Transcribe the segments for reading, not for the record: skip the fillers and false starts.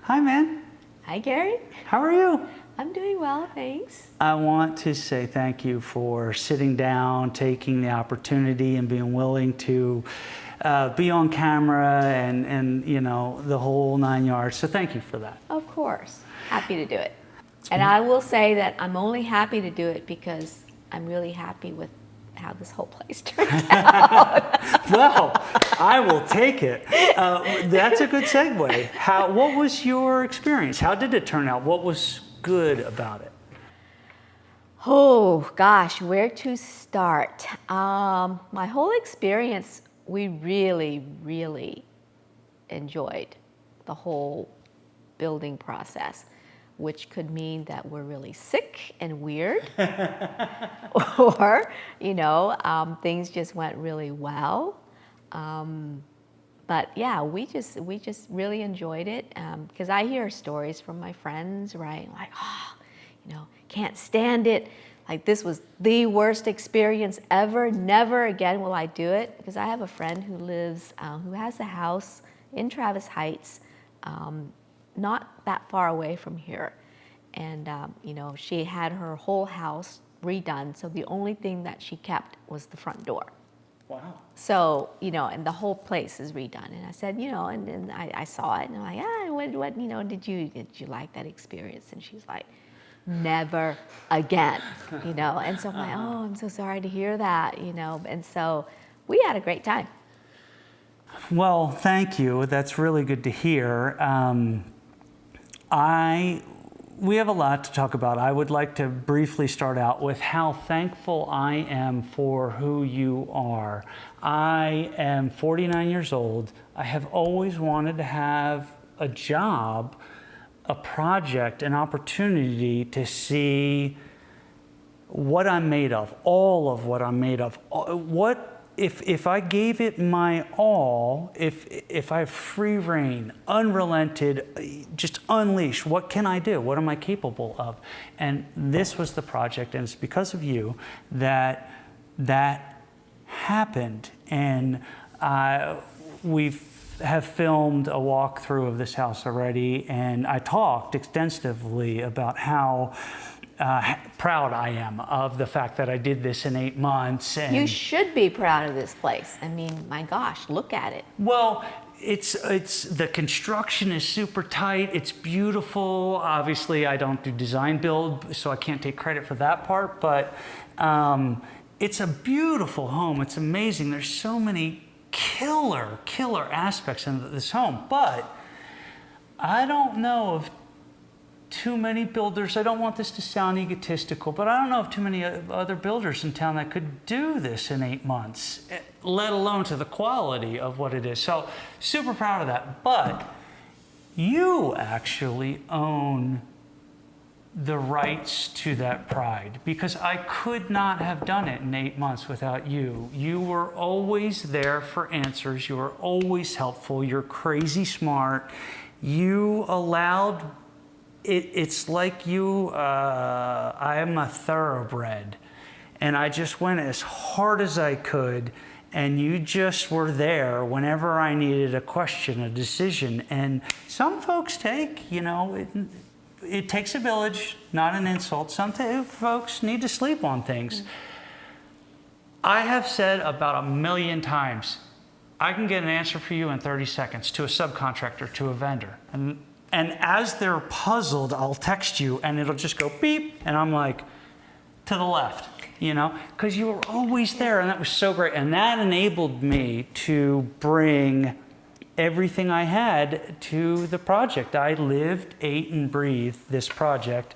Hi, man. Hi, Gary. How are you? I'm doing well, thanks. I want to say thank you for sitting down, taking the opportunity, and being willing to be on camera and you know, the whole 9 yards. So thank you for that. Of course. Happy to do it. And I will say that I'm only happy to do it because I'm really happy with how this whole place turned out. Well, I will take it. That's a good segue. What was your experience? How did it turn out? What was good about it? Oh, gosh, where to start? My whole experience, we really, really enjoyed the whole building process, which could mean that we're really sick and weird, or, you know, things just went really well. But yeah, we just really enjoyed it, because I hear stories from my friends, right? Like, oh, you know, can't stand it. Like, this was the worst experience ever. Never again will I do it. Because I have a friend who lives, who has a house in Travis Heights, not that far away from here. And, you know, she had her whole house redone. So the only thing that she kept was the front door. Wow. So, you know, and the whole place is redone. And I said, you know, and then I saw it and I'm like, what, you know, did you like that experience? And she's like, never again, you know? And so I'm like, oh, I'm so sorry to hear that, you know? And so we had a great time. Well, thank you. That's really good to hear. We have a lot to talk about. I would like to briefly start out with how thankful I am for who you are. I am 49 years old. I have always wanted to have a job, a project, an opportunity to see what I'm made of, all of what I'm made of. If I gave it my all, if I have free reign, unrelented, just unleashed, what can I do? What am I capable of? And this was the project, and it's because of you that happened. And we have filmed a walkthrough of this house already, and I talked extensively about how proud I am of the fact that I did this in 8 months. And You should be proud of this place. I mean, my gosh, look at it. well, it's the construction is super tight. It's beautiful. Obviously, I don't do design build, so I can't take credit for that part. But it's a beautiful home. It's amazing. There's so many killer aspects in this home. But I don't know if too many builders, I don't want this to sound egotistical, but I don't know of too many other builders in town that could do this in 8 months, let alone to the quality of what it is. So super proud of that. But you actually own the rights to that pride, because I could not have done it in 8 months without you. You were always there for answers. You were always helpful. You're crazy smart. You allowed it's like I am a thoroughbred, and I just went as hard as I could, and you just were there whenever I needed a question, a decision. And some folks take, you know, it takes a village, not an insult. Some folks need to sleep on things. I have said about 1 million times, I can get an answer for you in 30 seconds to a subcontractor, to a vendor. And as they're puzzled, I'll text you and it'll just go beep. And I'm like, to the left, you know, because you were always there. And that was so great. And that enabled me to bring everything I had to the project. I lived, ate, and breathed this project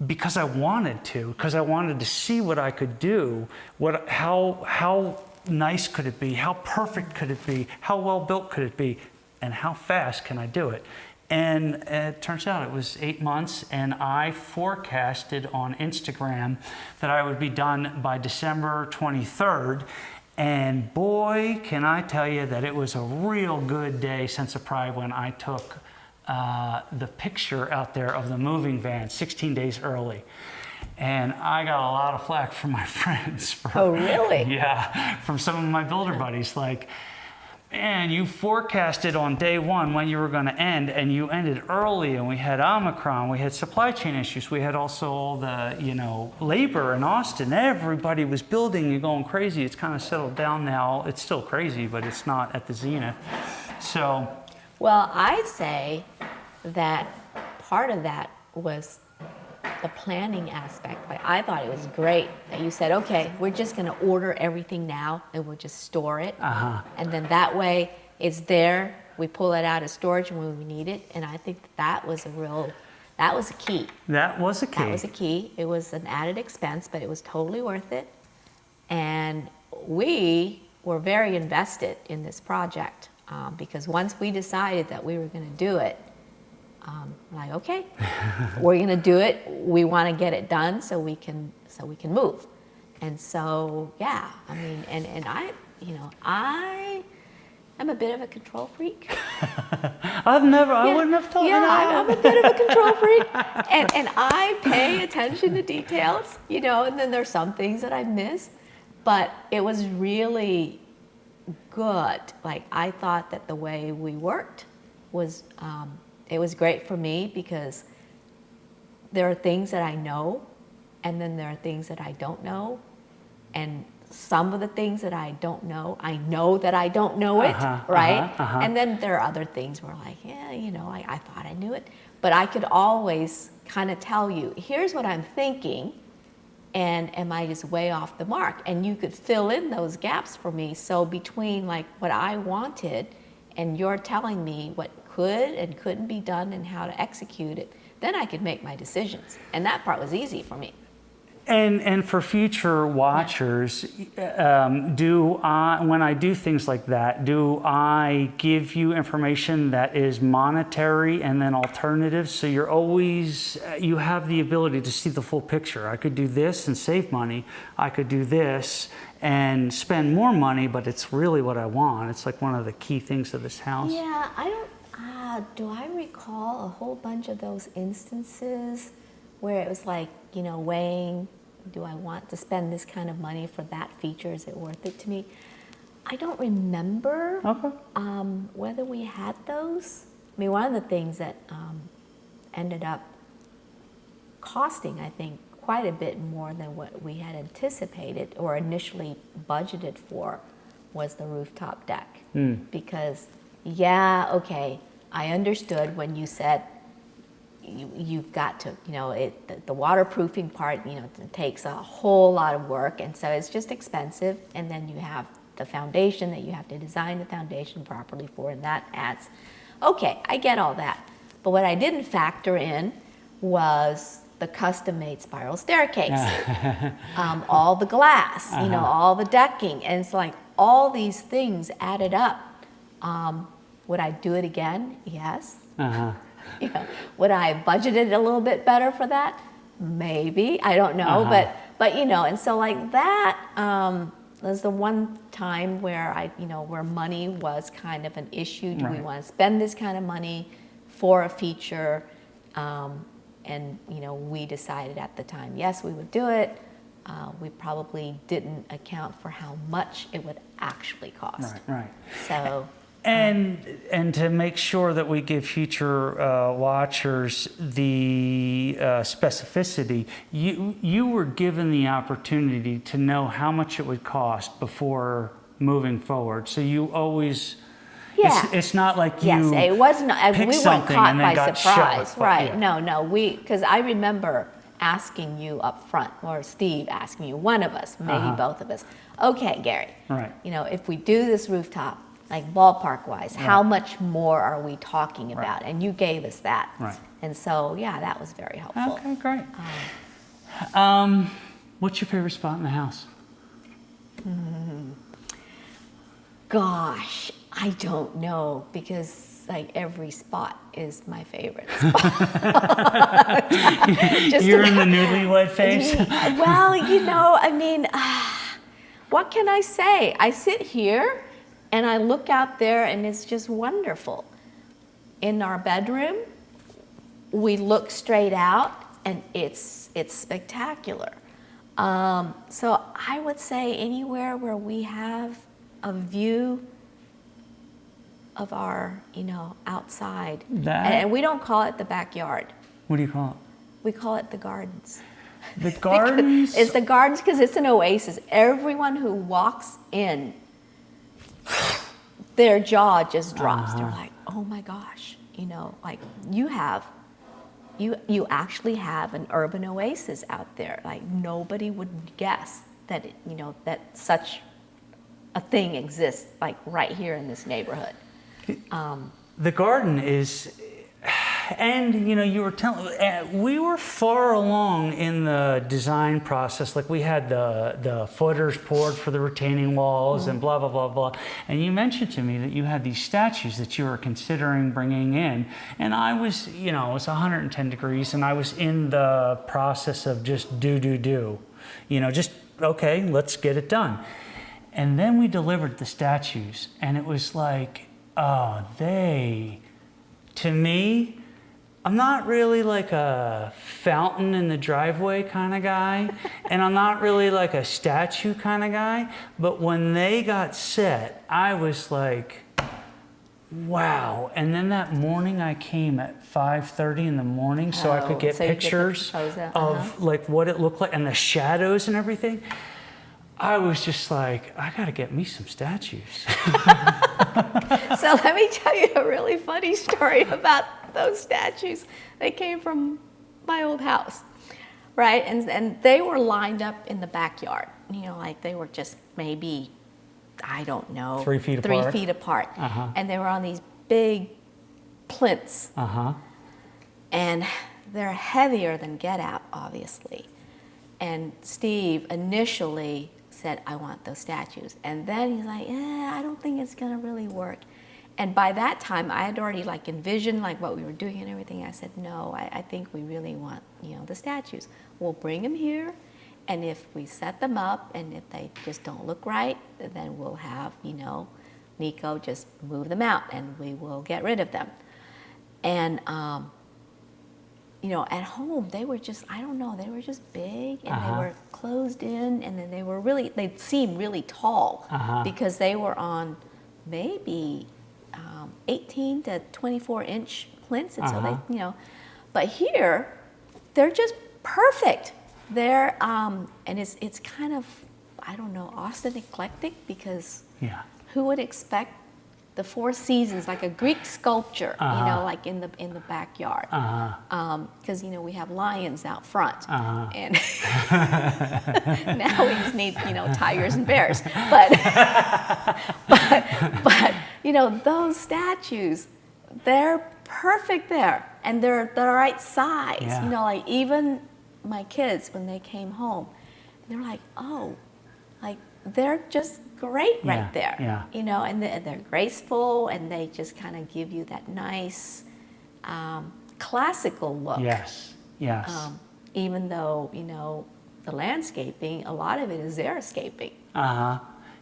because I wanted to, because I wanted to see what I could do, how nice could it be, how perfect could it be, how well built could it be, and how fast can I do it. And it turns out it was 8 months, and I forecasted on Instagram that I would be done by December 23rd. And boy, can I tell you that it was a real good day, sense of pride, when I took the picture out there of the moving van 16 days early. And I got a lot of flack from my friends. Oh, really? Yeah, from some of my builder buddies. Like, and you forecasted on day one when you were going to end, and you ended early, and we had Omicron, we had supply chain issues, we had also all the, labor in Austin. Everybody was building and going crazy. It's kind of settled down now. It's still crazy, but it's not at the zenith. So, Well, I'd say that part of that was the planning aspect. Like, I thought it was great that you said, okay, we're just going to order everything now and we'll just store it. And then that way it's there. We pull it out of storage when we need it. And I think that was a key. that was a key. That was a key. It was an added expense, but it was totally worth it. And we were very invested in this project because once we decided that we were going to do it, like, okay, we're going to do it. We want to get it done so we can move. And so, yeah, I mean, and I am a bit of a control freak. I wouldn't have thought that. I'm a bit of a control freak. And I pay attention to details, and then there's some things that I miss. But it was really good. Like, I thought that the way we worked was, it was great for me because there are things that I know, and then there are things that I don't know. And some of the things that I don't know, I know that I don't know it, right? And then there are other things where like, yeah, I thought I knew it. But I could always kind of tell you, here's what I'm thinking, and am I just way off the mark? And you could fill in those gaps for me. So between like what I wanted and you're telling me what could and couldn't be done and how to execute it, then I could make my decisions. And that part was easy for me. And for future watchers, when I do things like that, do I give you information that is monetary and then alternatives? So you have the ability to see the full picture. I could do this and save money. I could do this and spend more money, but it's really what I want. It's like one of the key things of this house. Yeah, do I recall a whole bunch of those instances where it was like, weighing, do I want to spend this kind of money for that feature? Is it worth it to me? I don't remember whether we had those. I mean, one of the things that ended up costing, I think, quite a bit more than what we had anticipated or initially budgeted for was the rooftop deck. Because, I understood when you said, you've got to, the waterproofing part, it takes a whole lot of work, and so it's just expensive. And then you have the foundation that you have to design the foundation properly for, and that adds. Okay, I get all that. But what I didn't factor in was the custom-made spiral staircase, all the glass, all the decking, and it's like all these things added up. Would I do it again? Yes. Would I have budgeted a little bit better for that? Maybe, I don't know, but and so like that was the one time where where money was kind of an issue. Do we want to spend this kind of money for a feature? And we decided at the time, yes, we would do it. We probably didn't account for how much it would actually cost. Right. So. And to make sure that we give future watchers the specificity, you were given the opportunity to know how much it would cost before moving forward. So you always, it's not like you it wasn't. We weren't caught by surprise, right? Yeah. No, because I remember asking you up front, or Steve asking you, one of us, maybe both of us. Okay, Gary. Right. If we do this rooftop, like ballpark wise, how much more are we talking about? And you gave us that. Right. And so, that was very helpful. Okay, great. What's your favorite spot in the house? Gosh, I don't know, because like every spot is my favorite spot. You're in the newlywed phase? Well, I mean, what can I say? I sit here and I look out there and it's just wonderful. In our bedroom, we look straight out and it's spectacular. So I would say anywhere where we have a view of our, outside. That- And we don't call it the backyard. What do you call it? We call it the gardens. The gardens? It's the gardens because it's an oasis. Everyone who walks in, their jaw just drops. They're like, oh my gosh, like you actually have an urban oasis out there. Like nobody would guess that, that such a thing exists like right here in this neighborhood. The garden is, and you were telling, we were far along in the design process. Like we had the footers poured for the retaining walls and blah, blah, blah, blah. And you mentioned to me that you had these statues that you were considering bringing in. And I was, it was 110 degrees and I was in the process of just do. Just, okay, let's get it done. And then we delivered the statues and it was like, to me, I'm not really like a fountain in the driveway kind of guy, and I'm not really like a statue kind of guy, but when they got set, I was like, wow. And then that morning I came at 5:30 in the morning so I could get so you get the pictures photos, of like what it looked like and the shadows and everything. I was just like, I gotta get me some statues. So let me tell you a really funny story about those statues. They came from my old house, right? And they were lined up in the backyard. Like they were just maybe, I don't know, 3 feet apart. 3 feet apart. And they were on these big plinths. And they're heavier than Get Out, obviously. And Steve initially said, I want those statues. And then he's like, I don't think it's gonna really work. And by that time, I had already like envisioned like what we were doing and everything. I said, no, I think we really want, the statues. We'll bring them here. And if we set them up and if they just don't look right, then we'll have, Nico just move them out and we will get rid of them. And, at home, they were just, I don't know, they were just big and they were closed in and then they seemed really tall because they were on maybe 18 to 24 inch plinths. And so they, but here, they're just perfect. They're, and it's kind of, I don't know, Austin eclectic because who would expect the Four Seasons, like a Greek sculpture, like in the backyard, because we have lions out front, and now we just need tigers and bears, but those statues, they're perfect there, and they're the right size. Like even my kids when they came home, they're like, oh, like they're just great right there, and they're graceful and they just kind of give you that nice classical look. Yes. Even though, the landscaping, a lot of it is xeriscaping.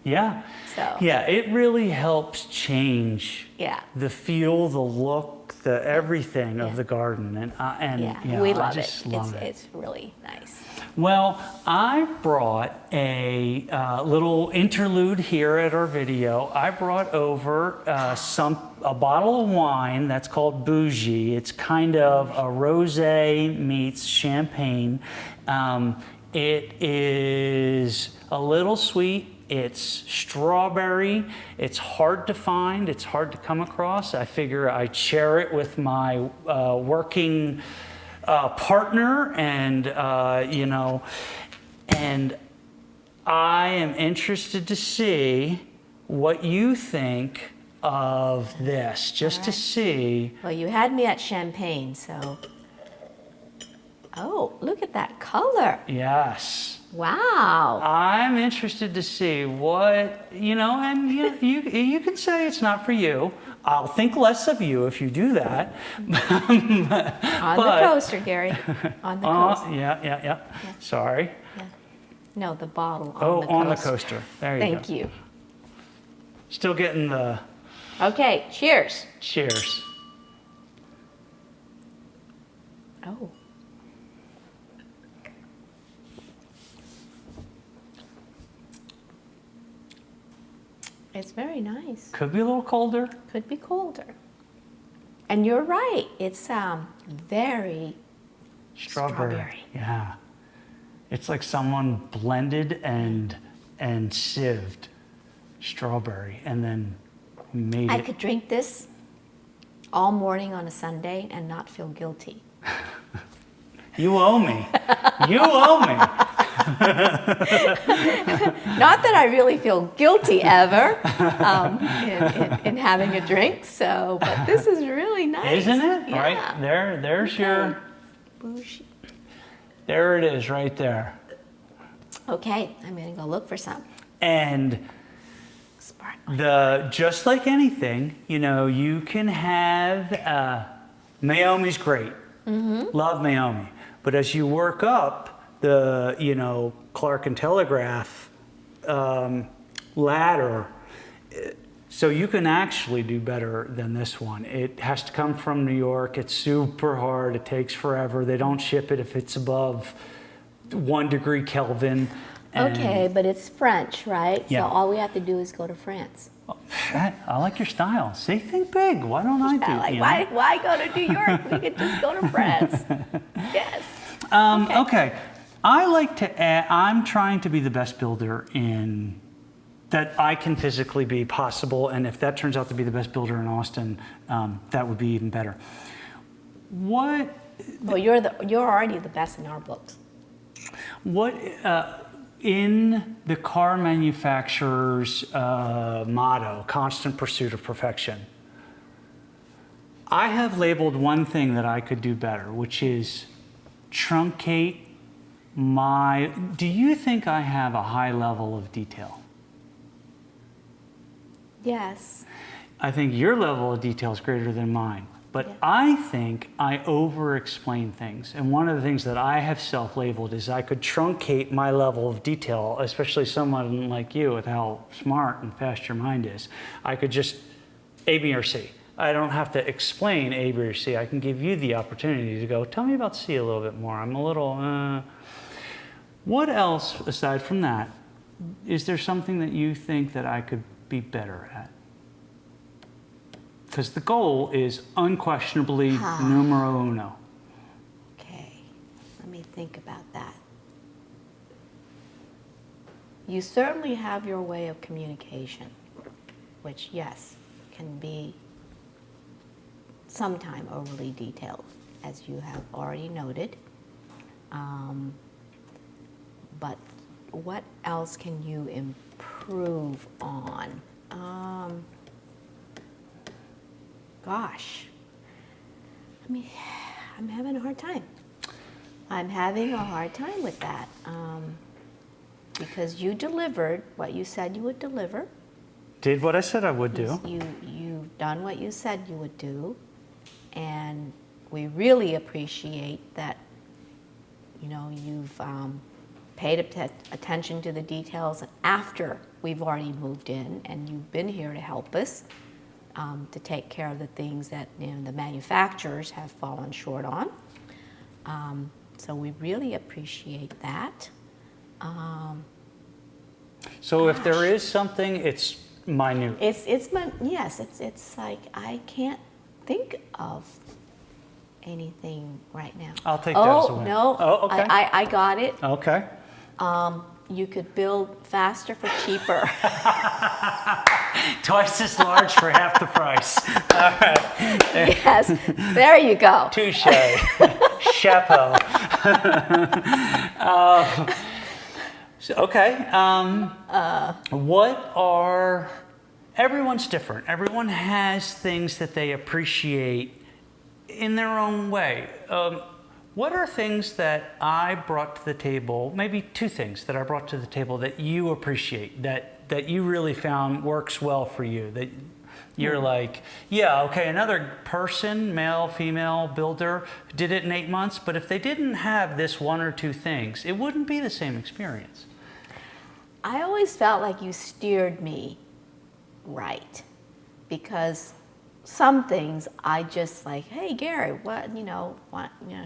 Yeah. So. Yeah, it really helps change the feel, the look, the everything of the garden. And we love I just it. love it. It's really nice. Well, I brought a little interlude here at our video. I brought over a bottle of wine that's called Bougie. It's kind of a rosé meets champagne. It is a little sweet. It's strawberry. It's hard to find. It's hard to come across. I figure I'd share it with my working partner, and and I am interested to see what you think of this, just to see. Well, you had me at champagne, so. Oh, look at that color. Yes. Wow. I'm interested to see what, and you can say it's not for you. I'll think less of you if you do that. On the coaster, Gary. On the coaster. Yeah. Sorry. Yeah. No, the bottle on the coaster. On the coaster. There you go. Thank you. Still getting the... Okay, cheers. Cheers. Oh. It's very nice. Could be a little colder. Could be colder. And you're right. It's very strawberry. Yeah. It's like someone blended and sieved strawberry and then made I it. could drink this all morning on a Sunday and not feel guilty. You owe me. You owe me. Not that I really feel guilty ever in having a drink. So, but this is really nice, Isn't it? Yeah. Right there's Okay. your. Bougie. There it is, right there. Okay, I'm gonna go look for some. And Sparkling. just like anything, you can have Mayomi's great. Love Mayomi. But as you work up the, Clark and Telegraph ladder, so you can actually do better than this one. It has to come from New York. It's super hard. It takes forever. They don't ship it if it's above 1 degree Kelvin. And Okay, but it's French, right? Yeah. So all we have to do is go to France. I like your style. See, think big. Why don't I do? Yeah, like why go to New York? We could just go to France. Yes. Okay. I like to add, I'm trying to be the best builder that I can physically be possible. And if that turns out to be the best builder in Austin, that would be even better. Well, you're already the best in our books. In the car manufacturer's motto, constant pursuit of perfection, I have labeled one thing that I could do better, which is truncate do you think I have a high level of detail? Yes. I think your level of detail is greater than mine. But Yeah. I think I over-explain things. And one of the things that I have self-labeled is I could truncate my level of detail, especially someone like you with how smart and fast your mind is. I could just A, B, or C. I don't have to explain A, B, or C. I can give you the opportunity to go, tell me about C a little bit more. I'm a little, What else, aside from that, is there something that you think that I could be better at? Because the goal is unquestionably numero uno. Okay. Let me think about that. You certainly have your way of communication, which, yes, can be sometime overly detailed, as you have already noted. But what else can you improve on? Gosh, I mean, I'm having a hard time. I'm having a hard time with that because you delivered what you said you would deliver. Did what I said I would do. You've done what you said you would do, and we really appreciate that. You've paid attention to the details after we've already moved in, and you've been here to help us. To take care of the things that the manufacturers have fallen short on. So we really appreciate that. So if there is something, it's minute. It's like I can't think of anything right now. I'll take that as a win. No. Oh, okay. I got it. Okay. You could build faster for cheaper. Twice as large for half the price. All right. Yes, there you go. Touche. Chapeau. Everyone's different. Everyone has things that they appreciate in their own way. What are things that I brought to the table, maybe two things that I brought to the table that you appreciate, that you really found works well for you, that you're like, yeah, okay, another person, male, female, builder, did it in 8 months, but if they didn't have this one or two things, it wouldn't be the same experience. I always felt like you steered me right, because some things I just like, hey Gary,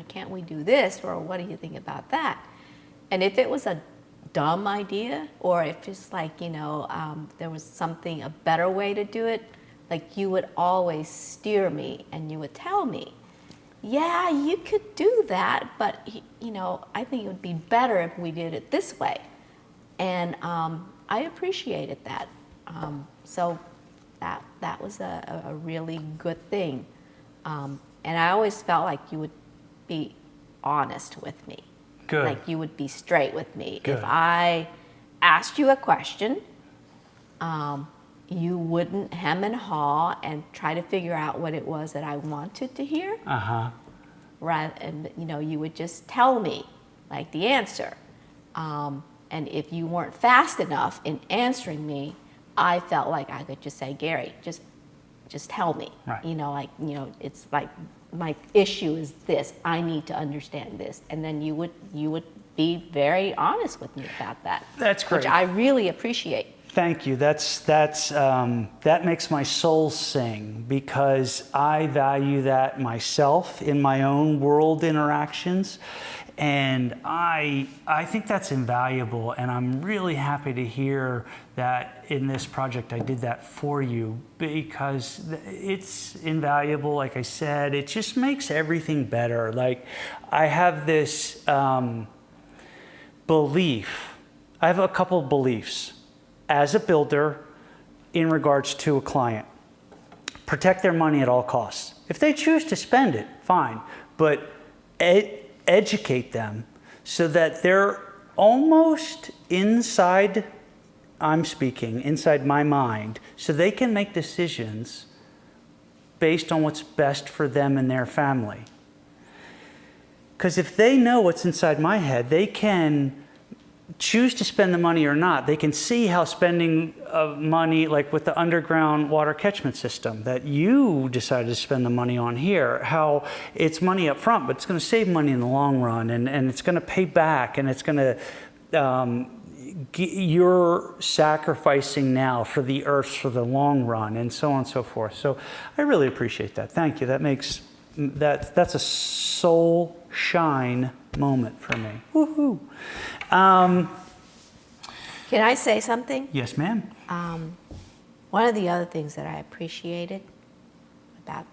can't we do this, or what do you think about that? And if it was a dumb idea, or if it's like, there was something, a better way to do it, like you would always steer me and you would tell me, yeah, you could do that, but I think it would be better if we did it this way. And I appreciated that. So that was a really good thing. And I always felt like you would be honest with me. Good. Like you would be straight with me. Good. If I asked you a question, you wouldn't hem and haw and try to figure out what it was that I wanted to hear. Rather, and you would just tell me like the answer. And if you weren't fast enough in answering me, I felt like I could just say, Gary, just tell me. Right. It's like my issue is this. I need to understand this, and then you would be very honest with me about that. That's great. Which I really appreciate. Thank you. That makes my soul sing, because I value that myself in my own world interactions. And I think that's invaluable, and I'm really happy to hear that in this project I did that for you, because it's invaluable. Like I said, it just makes everything better. Like, I have this belief. I have a couple of beliefs as a builder in regards to a client. Protect their money at all costs. If they choose to spend it, fine, but educate them so that they're almost inside my mind, so they can make decisions based on what's best for them and their family. Because if they know what's inside my head, they can choose to spend the money or not. They can see how spending money, like with the underground water catchment system that you decided to spend the money on here, how it's money up front, but it's going to save money in the long run, and it's going to pay back, and it's going to, you're sacrificing now for the earth for the long run, and so on and so forth. So I really appreciate that. Thank you. That's a soul shine moment for me. Woohoo. Can I say something? Yes, ma'am. One of the other things that I appreciated about,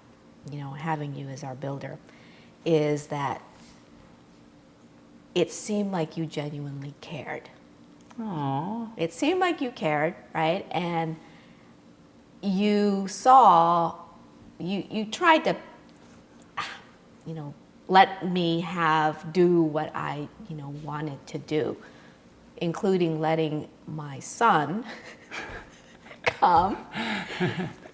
having you as our builder is that it seemed like you genuinely cared. Aww. It seemed like you cared, right? And you saw, you tried to, let me do what I, wanted to do, including letting my son come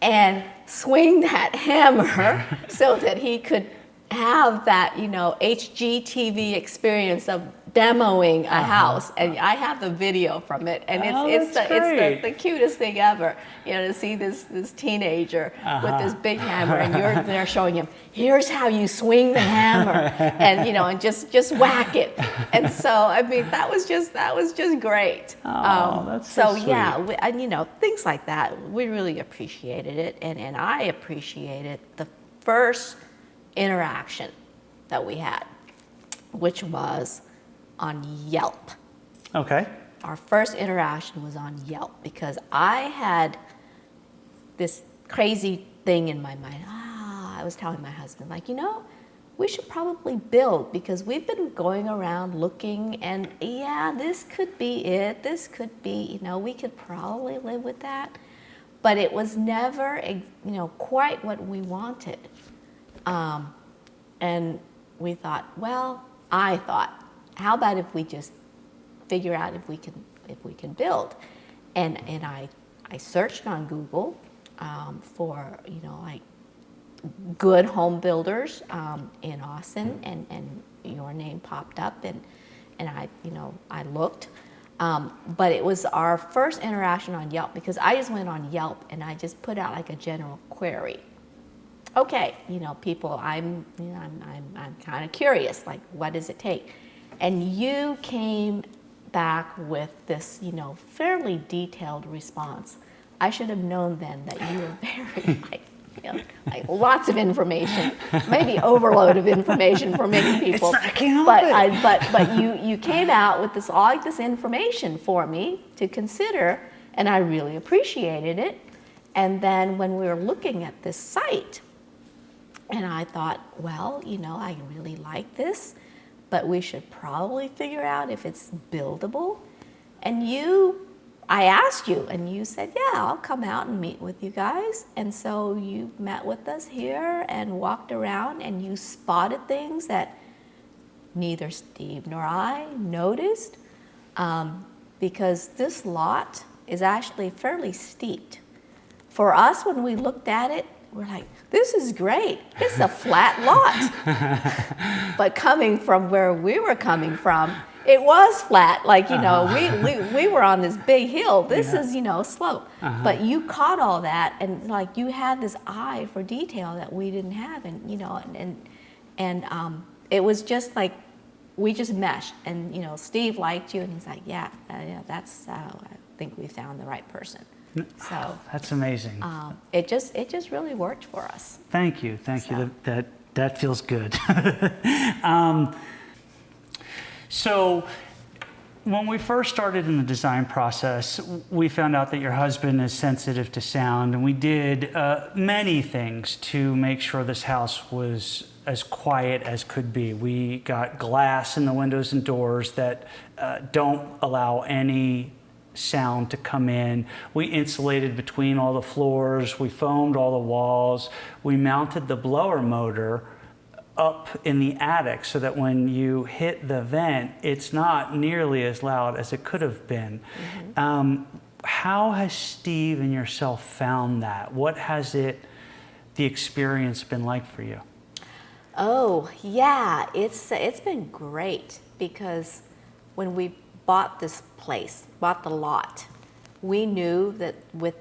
and swing that hammer so that he could have that, HGTV experience of demoing a house. And I have the video from it, and it's the cutest thing ever, to see this teenager with this big hammer, and you're there showing him, here's how you swing the hammer, and and just whack it. And so that was just great. That's so sweet. Yeah, things like that, we really appreciated it, and I appreciated the first interaction that we had, which was on Yelp. Okay. Our first interaction was on Yelp, because I had this crazy thing in my mind. I was telling my husband, we should probably build, because we've been going around looking, and this could be it. This could be, we could probably live with that. But it was never, quite what we wanted. And we thought, I thought, how about if we just figure out if we can build? And I searched on Google for good home builders in Austin, and your name popped up, and I looked. But it was our first interaction on Yelp, because I just went on Yelp and I just put out a general query. Okay, people, I'm kind of curious, what does it take? And you came back with this, fairly detailed response. I should have known then that you were very You know, like lots of information, maybe overload of information for many people. I can't help it. But you came out with all this information for me to consider, and I really appreciated it. And then when we were looking at this site, and I thought, well, you know, I really like this, but we should probably figure out if it's buildable. And I asked you, and you said, yeah, I'll come out and meet with you guys. And so you met with us here and walked around, and you spotted things that neither Steve nor I noticed, because this lot is actually fairly steep. For us, when we looked at it, we're like, this is great. It's a flat lot. But coming from where we were coming from, it was flat. Like, you know, we were on this big hill. This is, you know, slope. But you caught all that, and like you had this eye for detail that we didn't have, and you know, and it was just like we just meshed. And you know, Steve liked you, and he's like, yeah, that's I think we found the right person. So that's amazing. It just really worked for us. Thank you. That feels good. So when we first started in the design process, we found out that your husband is sensitive to sound, and we did many things to make sure this house was as quiet as could be. We got glass in the windows and doors that don't allow any sound to come in. We insulated between all the floors. We foamed all the walls. We mounted the blower motor up in the attic so that when you hit the vent, it's not nearly as loud as it could have been. How has Steve and yourself found that? What has the experience been like for you? Oh, yeah, it's been great, because when we bought this place, bought the lot, we knew that with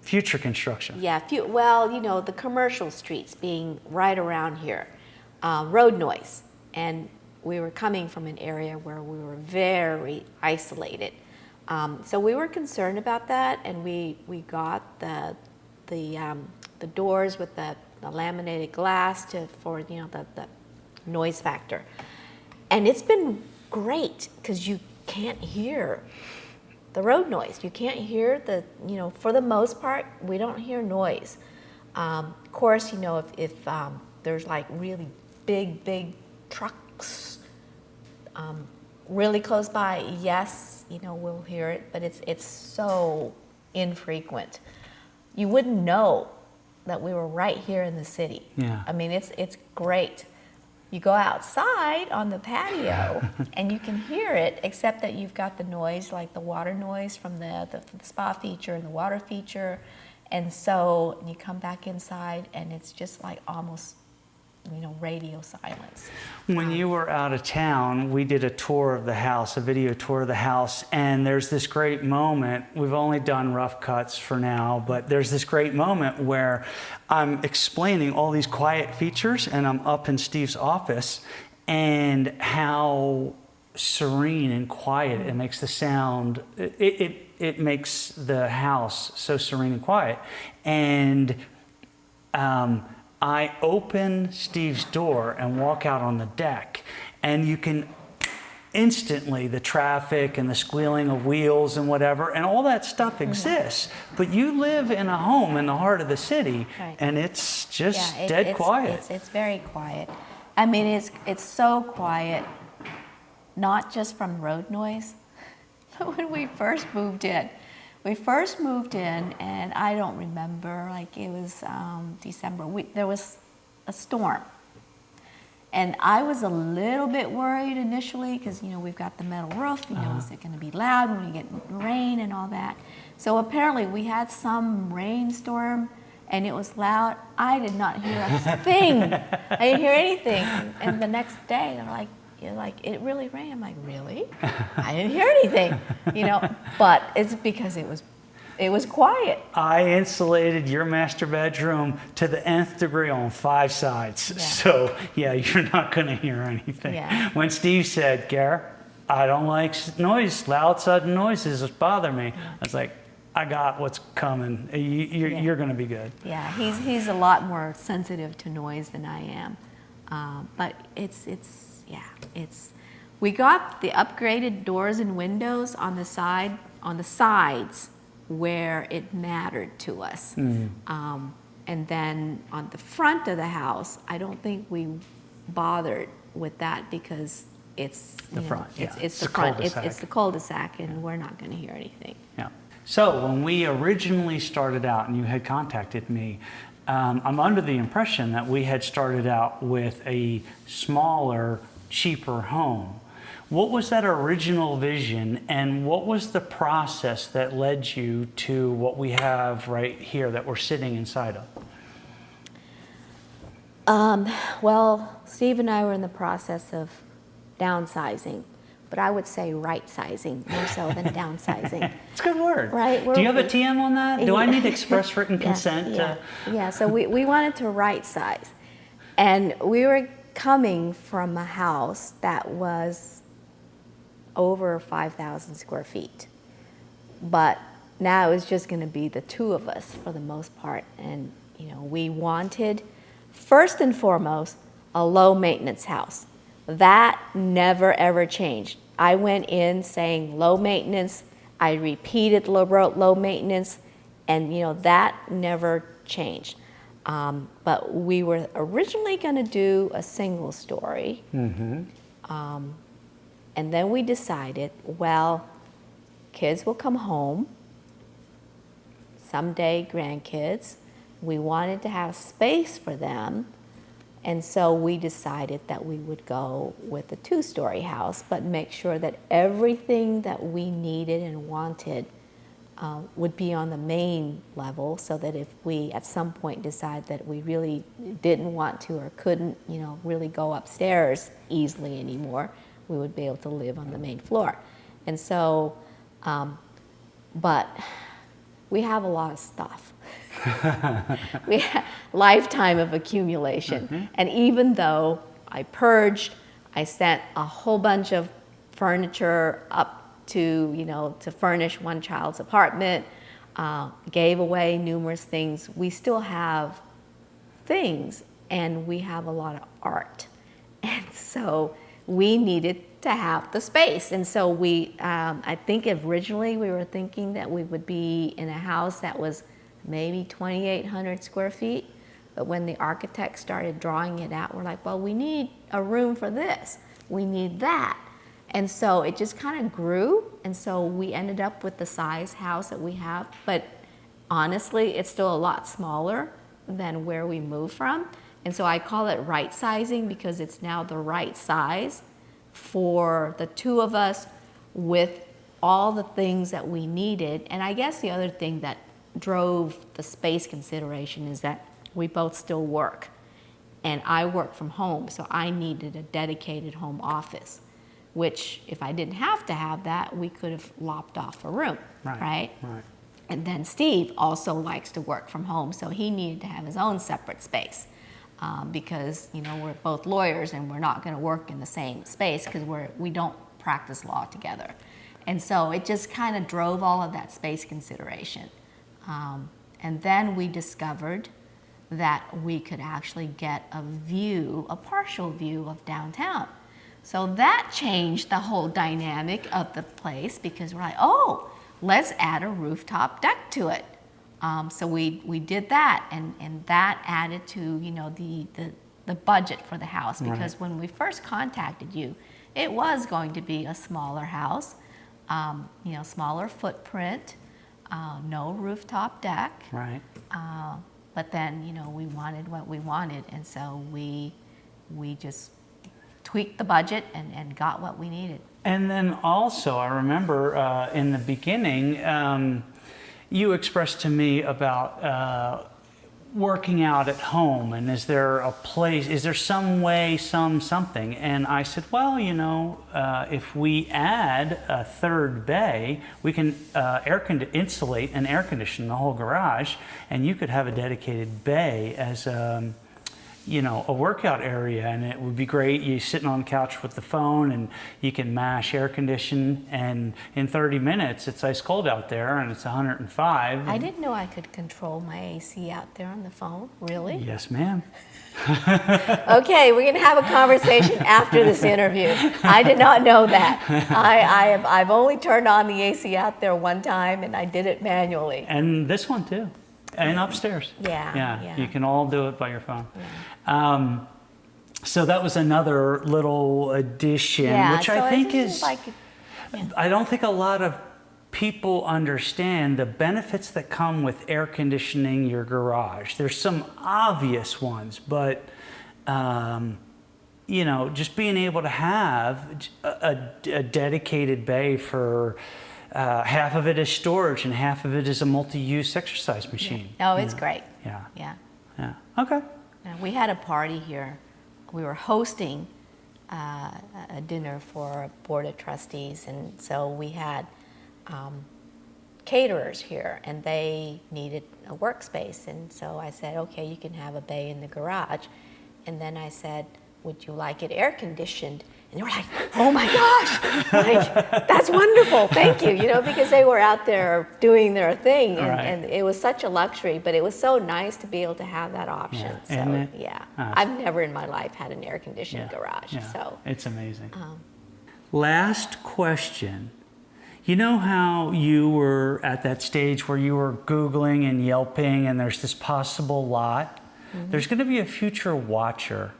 Future construction. yeah, well, you know, the commercial streets being right around here, road noise, and we were coming from an area where we were very isolated, so we were concerned about that, and we got the doors with the laminated glass for you know the noise factor. And it's been great, because you can't hear the road noise. You can't hear you know, for the most part, we don't hear noise. Of course, you know, if there's like really big trucks really close by, yes, you know, we'll hear it, but it's so infrequent. You wouldn't know that we were right here in the city. Yeah. I mean, it's great. You go outside on the patio and you can hear it, except that you've got the noise, like the water noise from the spa feature and the water feature. And so you come back inside and it's just like almost, you know, radio silence. When you were out of town, we did a tour of the house, a video tour of the house, and there's this great moment. We've only done rough cuts for now, but there's this great moment where I'm explaining all these quiet features, and I'm up in Steve's office, and how serene and quiet it makes the sound. It makes the house so serene and quiet. And I open Steve's door and walk out on the deck, and you can instantly, the traffic and the squealing of wheels and whatever, and all that stuff exists. But you live in a home in the heart of the city, right, and it's just it's quiet. It's very quiet. I mean, it's so quiet, not just from road noise, but when we first moved in. We first moved in, and I don't remember, like it was December. There was a storm. And I was a little bit worried initially, because, you know, we've got the metal roof, you know, is it going to be loud when we get rain and all that? So apparently we had some rainstorm, and it was loud. I did not hear a thing. I didn't hear anything. And the next day, they're like, you're like, it really rained. I'm like, really? I didn't hear anything, you know. But it's because it was quiet. I insulated your master bedroom to the nth degree on 5 sides. Yeah. So, yeah, you're not going to hear anything. Yeah. When Steve said, Gare, I don't like noise, loud sudden noises bother me. I was like, I got what's coming. You're going to be good. Yeah, he's a lot more sensitive to noise than I am, but we got the upgraded doors and windows on the sides where it mattered to us, and then on the front of the house, I don't think we bothered with that because it's The front, yeah. it's the It's a front, cul-de-sac. it's the cul-de-sac, and we're not going to hear anything. Yeah. So when we originally started out and you had contacted me, I'm under the impression that we had started out with a smaller, cheaper home. What was that original vision, and what was the process that led you to what we have right here that we're sitting inside of? Well, Steve and I were in the process of downsizing, but I would say right-sizing more so than downsizing. It's a good word. Right? Do you have a TM on that? Do I need express written Yeah, consent? yeah. So we wanted to right-size, and we were coming from a house that was over 5,000 square feet, but now it was just going to be the two of us for the most part, and we wanted, first and foremost, a low maintenance house. That never ever changed. I went in saying low maintenance, I repeated low maintenance, and that never changed. But we were originally going to do a single story, and then we decided, well, kids will come home, someday grandkids. We wanted to have space for them, and so we decided that we would go with a two-story house, but make sure that everything that we needed and wanted would be on the main level, so that if we at some point decide that we really didn't want to or couldn't, really go upstairs easily anymore, we would be able to live on the main floor. And so, but we have a lot of stuff. We have lifetime of accumulation. And even though I purged, I sent a whole bunch of furniture up to, to furnish one child's apartment, gave away numerous things, we still have things, and we have a lot of art. And so we needed to have the space. And so I think originally we were thinking that we would be in a house that was maybe 2,800 square feet. But when the architect started drawing it out, we're like, well, we need a room for this. We need that. And so it just kind of grew. And so we ended up with the size house that we have. But honestly, it's still a lot smaller than where we moved from. And so I call it right sizing because it's now the right size for the two of us with all the things that we needed. And I guess the other thing that drove the space consideration is that we both still work. And I work from home, so I needed a dedicated home office, which if I didn't have to have that, we could have lopped off a room, right? And then Steve also likes to work from home, so he needed to have his own separate space. Because we're both lawyers and we're not going to work in the same space because we don't practice law together, and so it just kind of drove all of that space consideration. And then we discovered that we could actually get a partial view of downtown. So that changed the whole dynamic of the place because we're like, oh, let's add a rooftop deck to it. So we did that, and that added to the budget for the house, because when we first contacted you, it was going to be a smaller house, smaller footprint, no rooftop deck. But then we wanted what we wanted, and so we just tweaked the budget and got what we needed. And then also, I remember in the beginning, you expressed to me about working out at home, and is there some way, something? And I said, well, if we add a third bay, we can insulate and air condition the whole garage, and you could have a dedicated bay as a workout area, and it would be great. You're sitting on the couch with the phone, and you can mash air condition, and in 30 minutes, it's ice cold out there, and it's 105. I didn't know I could control my AC out there on the phone. Really? Yes, ma'am. Okay, we're going to have a conversation after this interview. I did not know that. I've only turned on the AC out there one time, and I did it manually. And this one too, and upstairs. Yeah. You can all do it by your phone. Yeah. So that was another little addition, which so I think is. yeah. I don't think a lot of people understand the benefits that come with air conditioning your garage. There's some obvious ones, but just being able to have a dedicated bay for half of it is storage and half of it is a multi-use exercise machine. Yeah. Oh, it's great. Yeah. Okay. We had a party here. We were hosting a dinner for a board of trustees, and so we had caterers here, and they needed a workspace, and so I said, okay, you can have a bay in the garage. And then I said, would you like it air conditioned? And they were like, oh my gosh, like, that's wonderful, thank you, because they were out there doing their thing, and it was such a luxury, but it was so nice to be able to have that option. I've never in my life had an air conditioned garage, so. It's amazing. Last question. You know how you were at that stage where you were Googling and Yelping and there's this possible lot? Mm-hmm. There's going to be a future watcher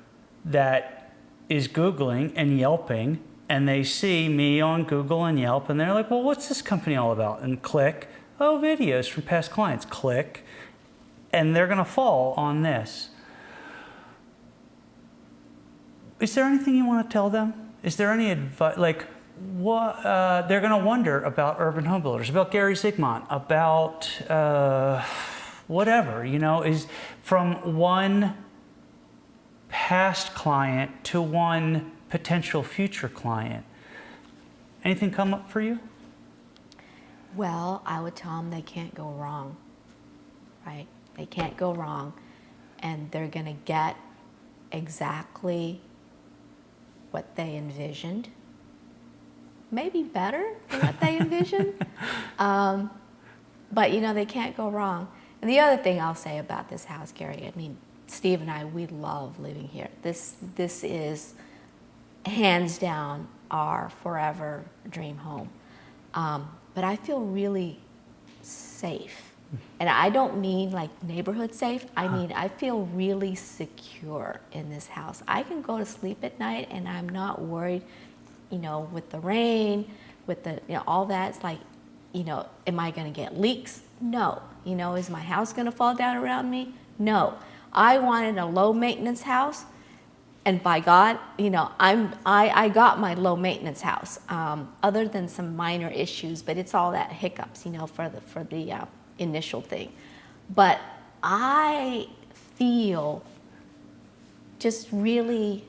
that is Googling and Yelping, and they see me on Google and Yelp, and they're like, well, what's this company all about? And click, oh, videos from past clients, click, and they're going to fall on this. Is there anything you want to tell them? Is there any advice, like, what they're going to wonder about urban home builders, about Gary Zygmont, about whatever, is from one past client to one potential future client. Anything come up for you? Well, I would tell them they can't go wrong, right? They can't go wrong, and they're going to get exactly what they envisioned. Maybe better than what they envisioned, but they can't go wrong. And the other thing I'll say about this house, Gary, I mean, Steve and I, we love living here. This is hands down our forever dream home. But I feel really safe, and I don't mean like neighborhood safe. I mean I feel really secure in this house. I can go to sleep at night, and I'm not worried. With the rain, with the, all that, it's like, am I going to get leaks? No. Is my house going to fall down around me? No. I wanted a low maintenance house, and by God, I got my low maintenance house, other than some minor issues, but it's all that hiccups, for the initial thing. But I feel just really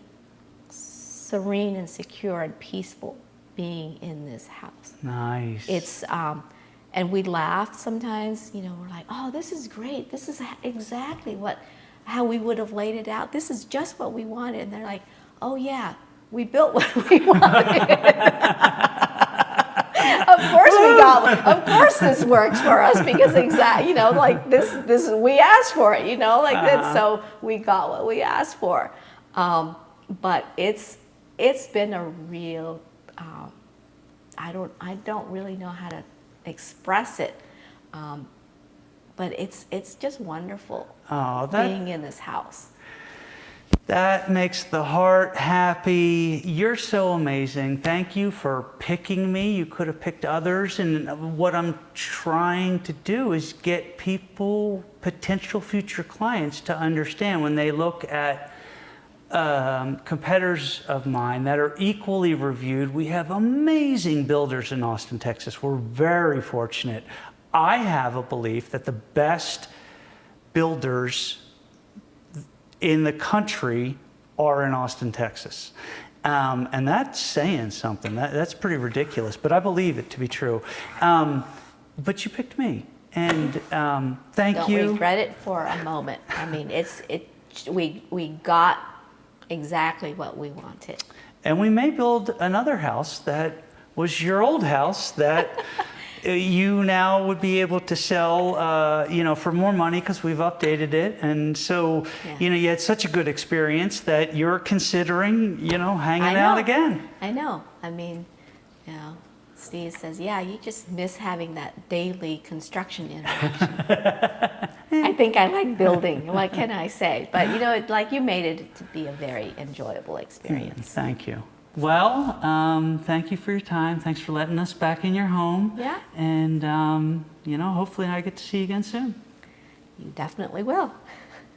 serene and secure and peaceful being in this house. Nice. It's and we laugh sometimes, we're like, oh, this is great. This is exactly how we would have laid it out. This is just what we wanted. And they're like, oh yeah, we built what we wanted. Of course this works for us, because like this we asked for it, that, so we got what we asked for. But it's been a real, I don't really know how to express it, but it's just wonderful being in this house. That makes the heart happy. You're so amazing. Thank you for picking me. You could have picked others. And what I'm trying to do is get people, potential future clients, to understand when they look at competitors of mine that are equally reviewed. We have amazing builders in Austin, Texas. We're very fortunate. I have a belief that the best builders in the country are in Austin, Texas. And that's saying something. That's pretty ridiculous, but I believe it to be true. But you picked me, and thank you. Don't regret it for a moment. I mean, we got exactly what we wanted. And we may build another house that was your old house that you now would be able to sell, you know, for more money because we've updated it. And so, Yeah. you know, you had such a good experience that you're considering, you know, hanging I know. out again. I know. I mean, you know, Steve says, yeah, you just miss having that daily construction interaction. I think I like building. What can I say? But, you know, like you made it to be a very enjoyable experience. Thank you. Well, thank you for your time. Thanks for letting us back in your home. Yeah. And, you know, hopefully I get to see you again soon. You definitely will.